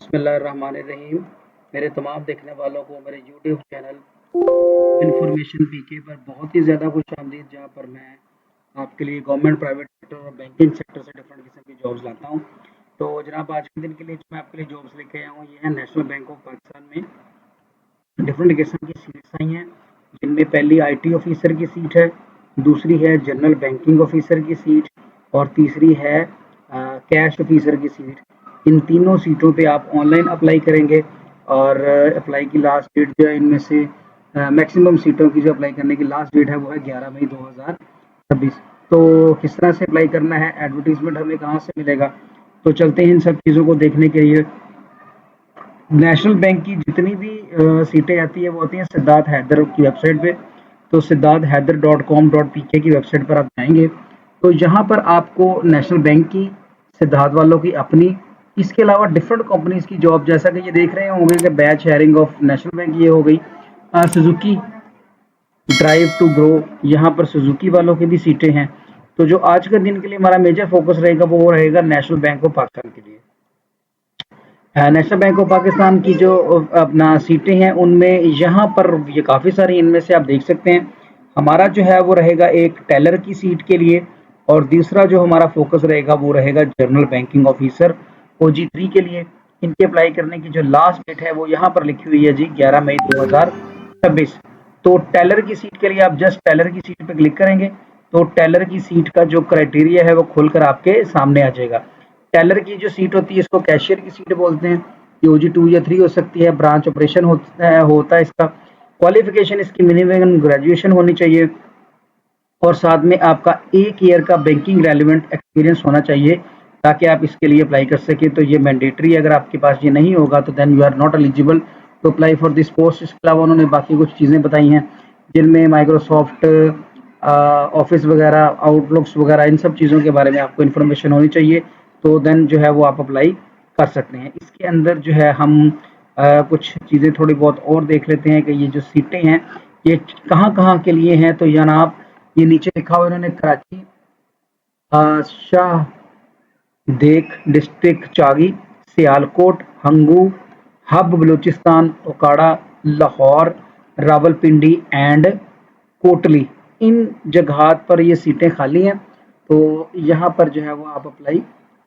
बिस्मिल्लाहिर्रहमानिर्रहीम। मेरे तमाम देखने वालों को मेरे यूट्यूब चैनल इन्फॉर्मेशन पीके पर बहुत ही ज़्यादा खुशामदीद, जहाँ पर मैं आपके लिए गवर्नमेंट, प्राइवेट सेक्टर और बैंकिंग सेक्टर से डिफरेंट किस्म की जॉब्स लाता हूँ। तो जनाब, आज के दिन के लिए जो मैं आपके लिए जॉब्स लेके आया हूँ, ये है नेशनल बैंक ऑफ पाकिस्तान में डिफरेंट किस्म की सीट्स आई हैं, जिनमें पहली आईटी ऑफिसर की सीट है, दूसरी है जनरल बैंकिंग ऑफिसर की सीट और तीसरी है कैश ऑफिसर की सीट। इन तीनों सीटों पे आप ऑनलाइन अप्लाई करेंगे और अप्लाई की लास्ट डेट जो है इनमें से मैक्सिमम सीटों की जो अप्लाई करने की लास्ट डेट है वो है 11 मई 2026। तो किस तरह से अप्लाई करना है, एडवर्टीजमेंट हमें कहाँ से मिलेगा, तो चलते हैं इन सब चीज़ों को देखने के लिए। नेशनल बैंक की जितनी भी सीटें आती है वो होती हैं सिद्धार्थ हैदर की वेबसाइट पे। तो siddharthhaider.com.pk की वेबसाइट पर आप जाएंगे तो यहाँ पर आपको नेशनल बैंक की, सिद्धार्थ वालों की अपनी, इसके अलावा डिफरेंट कंपनीज की जॉब, जैसा कि ये देख रहे होंगे कि batch sharing of national bank ये हो गई, सुजुकी ड्राइव टू ग्रो, यहाँ पर सुजुकी वालों की भी सीटें हैं। तो जो आज के दिन के लिए हमारा मेजर फोकस रहेगा वो रहेगा नेशनल बैंक ऑफ पाकिस्तान के लिए। नेशनल बैंक ऑफ पाकिस्तान की जो अपना सीटें हैं उनमें यहाँ पर ये काफ़ी सारी, इनमें से आप देख सकते हैं हमारा जो है वो रहेगा एक टेलर की सीट के लिए, और दूसरा जो हमारा फोकस रहेगा वो रहेगा जनरल बैंकिंग ऑफिसर OG3 के लिए। इनके अप्लाई करने की जो लास्ट डेट है वो यहाँ पर लिखी हुई है जी, 11 मई 2026। तो टेलर की सीट के लिए आप जस्ट टेलर की सीट पर क्लिक करेंगे तो टेलर की सीट का जो क्राइटेरिया है वो खुलकर आपके सामने आ जाएगा। टेलर की जो सीट होती है इसको कैशियर की सीट बोलते हैं। ये OG2 या 3 हो सकती है। ब्रांच ऑपरेशन होता है इसका। क्वालिफिकेशन इसकी मिनिमम ग्रेजुएशन होनी चाहिए और साथ में आपका 1 ईयर का बैंकिंग रेलिवेंट एक्सपीरियंस होना चाहिए ताकि आप इसके लिए अप्लाई कर सकें। तो ये मैंडेटरी है, अगर आपके पास ये नहीं होगा तो then you are not eligible to apply for this post. इसके अलावा उन्होंने बाकी कुछ चीज़ें बताई हैं जिनमें माइक्रोसॉफ्ट ऑफिस वगैरह, आउटलुक्स वगैरह, इन सब चीज़ों के बारे में आपको इन्फॉर्मेशन होनी चाहिए। तो देन जो है वो आप अप्लाई कर सकते हैं। इसके अंदर जो है हम कुछ चीज़ें थोड़ी बहुत और देख लेते हैं कि ये जो सीटें हैं ये कहाँ कहाँ के लिए हैं। तो जनाब, ये नीचे लिखा हुआ इन्होंने कराची, शाह देख डिस्ट्रिक्ट, चागी, सियालकोट, हंगू, हब बलूचिस्तान, ओकाड़ा, लाहौर, रावलपिंडी एंड कोटली, इन जगह पर ये सीटें खाली हैं। तो यहाँ पर जो है वो आप अप्लाई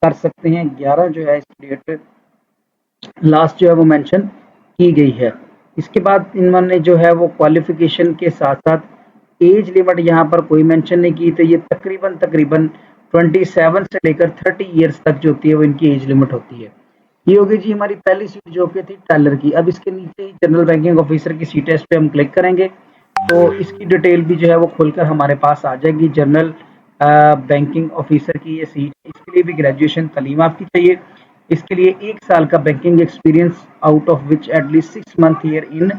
कर सकते हैं। 11 जो है इसकी डेट लास्ट जो है वो मेंशन की गई है। इसके बाद इन्होंने जो है वो क्वालिफिकेशन के साथ साथ एज लिमिट यहाँ पर कोई मेंशन नहीं की। तो ये तकरीबन 27 से लेकर 30 इयर्स तक जो होती है वो इनकी एज लिमिट होती है। ये होगी जी हमारी पहली सीट जो कि थी टेलर की। अब इसके नीचे ही जनरल बैंकिंग ऑफिसर की सीट है, इस पर हम क्लिक करेंगे तो इसकी डिटेल भी जो है वो खुलकर हमारे पास आ जाएगी। जनरल बैंकिंग ऑफिसर की ये सीट, इसके लिए भी ग्रेजुएशन तालीम आपकी चाहिए। इसके लिए 1 साल का banking experience out of which at least 6 month year in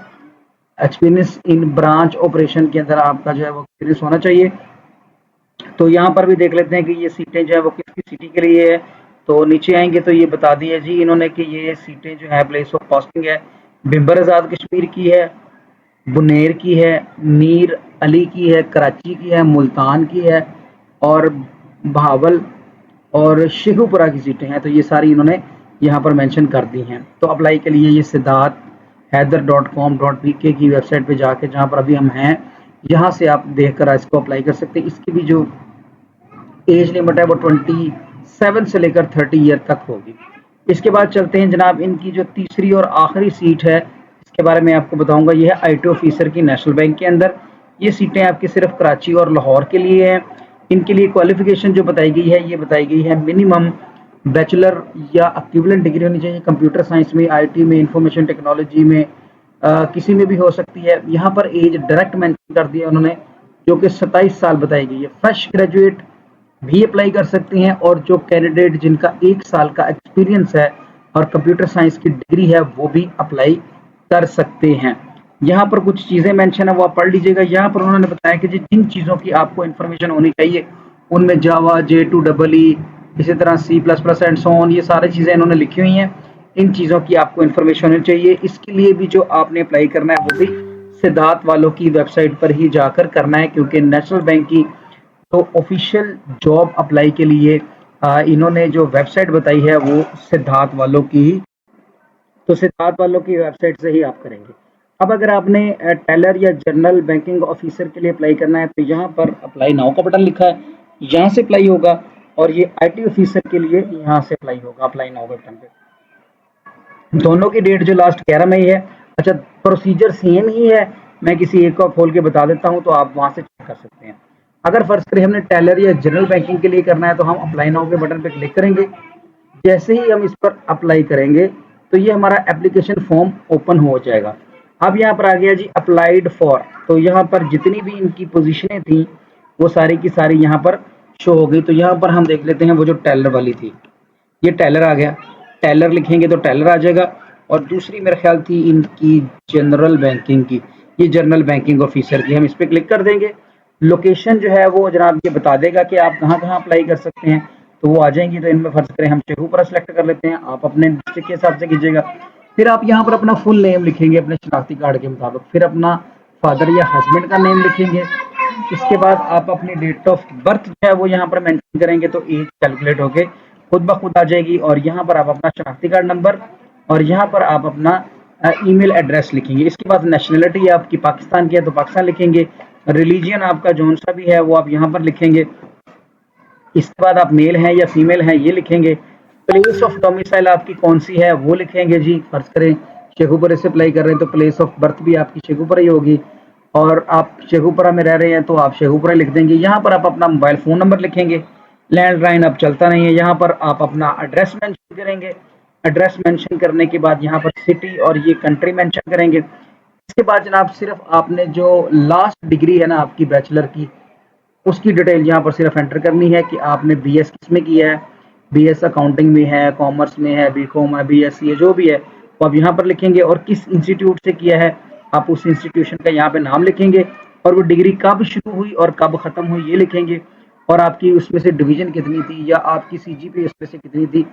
experience in branch operation के अंदर आपका जो है वो एक्सपीरियंस होना चाहिए। तो यहाँ पर भी देख लेते हैं कि ये सीटें जो है वो किसकी सिटी के लिए है। तो नीचे आएंगे तो ये बता दिया जी इन्होंने कि ये सीटें जो है प्लेस ऑफ पोस्टिंग है बिम्बर आज़ाद कश्मीर की है, बुनेर की है, मीर अली की है, कराची की है, मुल्तान की है और बहावल और शेखुपुरा की सीटें हैं। तो ये सारी इन्होंने यहाँ पर मेंशन कर दी हैं। तो अप्लाई के लिए ये सिद्धार्थ हैदर.com.pk की वेबसाइट पे जाके, जहाँ पर अभी हम हैं, यहाँ से आप देखकर इसको अप्लाई कर सकते हैं। इसकी भी जो एज लिमिट है वो 27 से लेकर 30 ईयर तक होगी। इसके बाद चलते हैं जनाब, इनकी जो तीसरी और आखिरी सीट है इसके बारे में आपको बताऊंगा। ये है IT ऑफिसर की नेशनल बैंक के अंदर। ये सीटें आपकी सिर्फ कराची और लाहौर के लिए हैं। इनके लिए क्वालिफिकेशन जो बताई गई है ये बताई गई है मिनिमम बैचलर या इक्विवेलेंट डिग्री होनी चाहिए कंप्यूटर साइंस में, IT में, इंफॉर्मेशन टेक्नोलॉजी में, किसी में भी हो सकती है। यहाँ पर एज डायरेक्ट मेंशन कर दिया उन्होंने जो कि 27 साल बताई गई है। फ्रेश ग्रेजुएट भी अप्लाई कर सकते हैं और जो कैंडिडेट जिनका 1 साल का एक्सपीरियंस है और कंप्यूटर साइंस की डिग्री है वो भी अप्लाई कर सकते हैं। यहाँ पर कुछ चीज़ें मेंशन है वो आप पढ़ लीजिएगा। यहाँ पर उन्होंने बताया कि जिन चीज़ों की आपको इन्फॉर्मेशन होनी चाहिए उनमें जावा, J2EE, इसी तरह C++ एंड सो ऑन, ये सारी चीज़ें इन्होंने लिखी हुई हैं। इन चीज़ों की आपको इन्फॉर्मेशन होनी चाहिए। इसके लिए भी जो आपने अप्लाई करना है वो भी सिद्धार्थ वालों की वेबसाइट पर ही जाकर करना है, क्योंकि नेशनल बैंक की तो ऑफिशियल जॉब अप्लाई के लिए इन्होंने जो वेबसाइट बताई है वो सिद्धार्थ वालों की तो सिद्धार्थ वालों की वेबसाइट से ही आप करेंगे। अब अगर आपने टेलर या जनरल बैंकिंग ऑफिसर के लिए अप्लाई करना है तो यहाँ पर अप्लाई नाउ का बटन लिखा है, यहाँ से अप्लाई होगा, और ये आईटी ऑफिसर के लिए यहाँ से अप्लाई होगा, अप्लाई नाउ के बटन पे। दोनों की डेट जो लास्ट 11 मई है। अच्छा, प्रोसीजर सेम ही है, मैं किसी एक को खोल के बता देता हूँ तो आप वहाँ से चेक कर सकते हैं। अगर फर्ज करें हमने टेलर या जनरल बैंकिंग के लिए करना है तो हम अप्लाई नाउ के बटन पे क्लिक करेंगे। जैसे ही हम इस पर अप्लाई करेंगे तो ये हमारा एप्लीकेशन फॉर्म ओपन हो जाएगा। अब यहाँ पर आ गया जी अप्लाइड फॉर, तो यहाँ पर जितनी भी इनकी पोजीशनें थी वो सारी की सारी यहाँ पर शो हो गई। तो यहाँ पर हम देख लेते हैं वो जो टेलर वाली थी, ये टेलर आ गया, टेलर लिखेंगे तो टेलर आ जाएगा। और दूसरी मेरे ख्याल थी इनकी जनरल बैंकिंग की, ये जनरल बैंकिंग ऑफिसर की, हम इस पर क्लिक कर देंगे। लोकेशन जो है वो जनाब ये बता देगा कि आप कहाँ कहाँ अप्लाई कर सकते हैं, तो वो आ जाएंगी। तो इनमें फर्ज करें हम शेखुपुरा सेलेक्ट कर लेते हैं, आप अपने डिस्ट्रिक्ट के हिसाब से कीजिएगा। फिर आप यहाँ पर अपना फुल नेम लिखेंगे अपने शनाख्ती कार्ड के मुताबिक, फिर अपना फादर या हस्बैंड का नेम लिखेंगे। इसके बाद आप अपनी डेट ऑफ बर्थ जो है वो यहाँ पर मेंशन करेंगे तो एज कैलकुलेट होके खुद ब खुद आ जाएगी। और यहाँ पर आप अपना शनाख्ती कार्ड नंबर और यहाँ पर आप अपना ईमेल एड्रेस लिखेंगे। इसके बाद नेशनलिटी आपकी पाकिस्तान की है तो पाकिस्तान लिखेंगे, रिलीजियन आपका जौन सा भी है वो आप यहाँ पर लिखेंगे। इसके बाद आप मेल हैं या फीमेल हैं ये लिखेंगे। प्लेस ऑफ डोमिसाइल आपकी कौन सी है वो लिखेंगे जी, फर्ज करें शेखुपुरा से अप्लाई कर रहे हैं तो प्लेस ऑफ बर्थ भी आपकी शेखुपुरा ही होगी, और आप शेखुपुरा में रह रहे हैं तो आप शेखुपुरा लिख देंगे। यहाँ पर आप अपना मोबाइल फ़ोन नंबर लिखेंगे, लैंडलाइन अब चलता नहीं है। यहाँ पर आप अपना एड्रेस मेंशन करेंगे, एड्रेस मेंशन करने के बाद यहाँ पर सिटी और ये कंट्री मेंशन करेंगे। इसके बाद जनाब सिर्फ आपने जो लास्ट डिग्री है ना आपकी बैचलर की, उसकी डिटेल यहाँ पर सिर्फ एंटर करनी है कि आपने बीएस किस में किया है, बीएस अकाउंटिंग में है, कॉमर्स में है, बीकॉम है, बीएससी है, जो भी है वो आप यहाँ पर लिखेंगे। और किस इंस्टीट्यूट से किया है आप उस इंस्टीट्यूशन का यहाँ पे नाम लिखेंगे, और वो डिग्री कब शुरू हुई और कब ख़त्म हुई ये लिखेंगे। और आपकी उसमें से डिवीजन कितनी थी या आपकी सीजीपीए उसमें से कितनी थी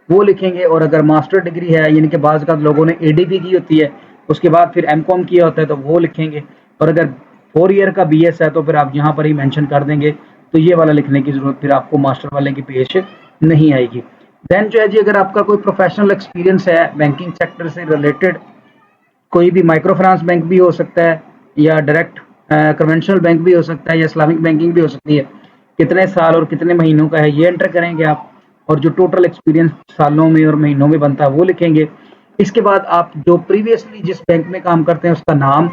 वो लिखेंगे। और अगर मास्टर डिग्री है यानी कि बाज़ का लोगों ने एडीपी की होती है उसके बाद फिर एमकॉम किया होता है तो वो लिखेंगे। और अगर 4 ईयर का बीएस है तो फिर आप यहाँ पर ही मेंशन कर देंगे, तो ये वाला लिखने की जरूरत फिर आपको मास्टर वाले की पेश नहीं आएगी। देन जो है जी अगर आपका कोई प्रोफेशनल एक्सपीरियंस है बैंकिंग सेक्टर से रिलेटेड, कोई भी माइक्रो फाइनेंस बैंक भी हो सकता है या डायरेक्ट कन्वेंशनल बैंक भी हो सकता है या इस्लामिक बैंकिंग भी हो सकती है, कितने साल और कितने महीनों का है ये एंटर करेंगे आप। और जो टोटल एक्सपीरियंस सालों में और महीनों में बनता है वो लिखेंगे। इसके बाद आप जो प्रीवियसली जिस बैंक में काम करते हैं उसका नाम,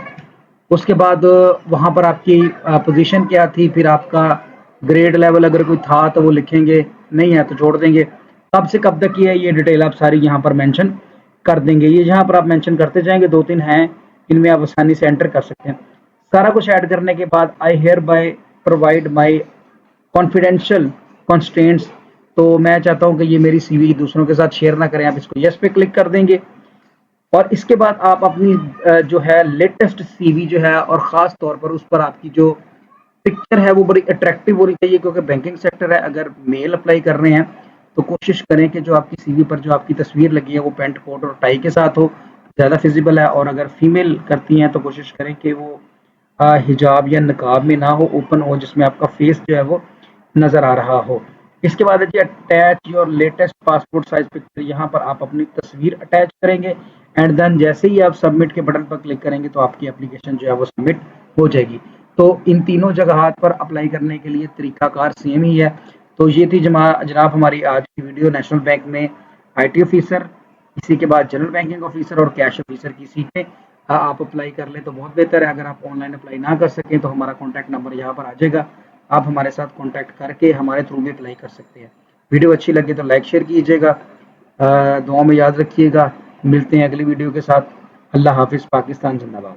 उसके बाद वहाँ पर आपकी पोजीशन क्या थी, फिर आपका ग्रेड लेवल अगर कोई था तो वो लिखेंगे, नहीं है तो छोड़ देंगे। कब से कब तक की है ये डिटेल आप सारी यहाँ पर मेंशन कर देंगे। ये यहाँ पर आप मेंशन करते जाएंगे, 2-3 हैं इनमें आप आसानी से एंटर कर सकते हैं। सारा कुछ ऐड करने के बाद I hereby provide my confidential constants, तो मैं चाहता हूँ कि ये मेरी सीवी दूसरों के साथ शेयर ना करें, आप इसको यस पे क्लिक कर देंगे। और इसके बाद आप अपनी जो है लेटेस्ट सीवी जो है और ख़ास तौर पर उस पर आपकी जो पिक्चर है वो बड़ी अट्रैक्टिव होनी चाहिए, क्योंकि बैंकिंग सेक्टर है। अगर मेल अप्लाई कर रहे हैं तो कोशिश करें कि जो आपकी सीवी पर जो आपकी तस्वीर लगी है वो पेंट कोट और टाई के साथ हो, ज़्यादा फिजिबल है। और अगर फीमेल करती हैं तो कोशिश करें कि वो हिजाब या नकाब में ना हो, ओपन हो, जिसमें आपका फेस जो है वो नज़र आ रहा हो। इसके बाद है जी attach your latest passport size picture, यहाँ पर आप अपनी तस्वीर अटैच करेंगे। एंड देन जैसे ही आप सबमिट के बटन पर क्लिक करेंगे तो आपकी एप्लीकेशन जो है वो सबमिट हो जाएगी। तो इन तीनों जगह पर अप्लाई करने के लिए तरीकाकार सेम ही है। तो ये थी जनाब हमारी आज की वीडियो, नेशनल बैंक में आईटी ऑफिसर, इसी के बाद जनरल बैंकिंग ऑफिसर और कैश ऑफिसर की सीटें आप अप्लाई कर लें तो बहुत बेहतर है। अगर आप ऑनलाइन अप्लाई ना कर सकें तो हमारा कॉन्टैक्ट नंबर यहाँ पर आ जाएगा, आप हमारे साथ कॉन्टैक्ट करके हमारे थ्रू भी अप्लाई कर सकते हैं। वीडियो अच्छी लगी तो लाइक शेयर कीजिएगा, दुआ में याद रखिएगा। मिलते हैं अगली वीडियो के साथ। अल्लाह हाफिज़, पाकिस्तान जिंदाबाद।